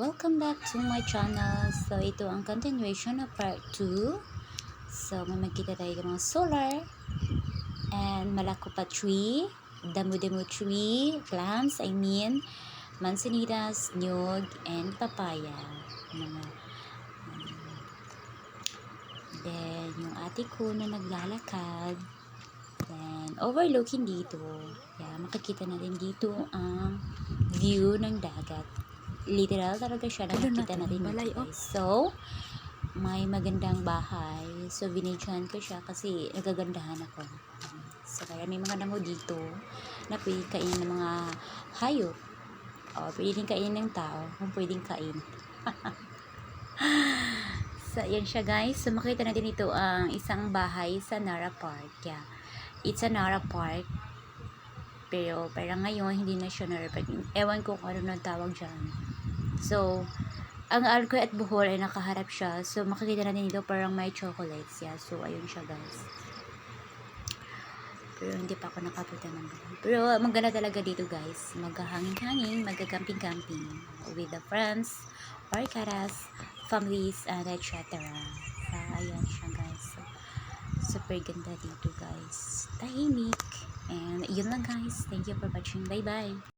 welcome back to my channel. So ito ang continuation of part 2. So may magkita tayo ng mga solar and malakupa tree, damo-damo tree, plants, manzanitas, nyog, and papaya. Then yung ate ko na naglalakad. Then overlooking dito. Makikita natin dito ang view ng dagat. Literal talaga siya na nakita natin dito, guys. So, may magandang bahay. So, binidyohan ko siya kasi nagagandahan ako. So, kaya may mga damo dito na pwedeng kainin ng mga hayop. O, pwedeng kainin ng tao kung pwedeng kain. So, yan siya, guys. So, makita natin ito ang isang bahay sa Nara Park. It's a Nara Park. Pero parang ngayon, hindi na siya Nara Park. Ewan ko kung ano nang tawag dyan. So, ang Alcoy at Bohol ay nakaharap siya. So, makikita natin dito parang may chocolates. So, ayun siya, guys. Pero hindi pa ako nakapunta ng bahay. Pero maganda talaga dito, guys. Maghahangin-hangin, magka-camping-camping with the friends, barkaras, families, and etc. So, ayun siya, guys. So, super ganda dito, guys. Tahimik. And yun lang, guys. Thank you for watching. Bye-bye.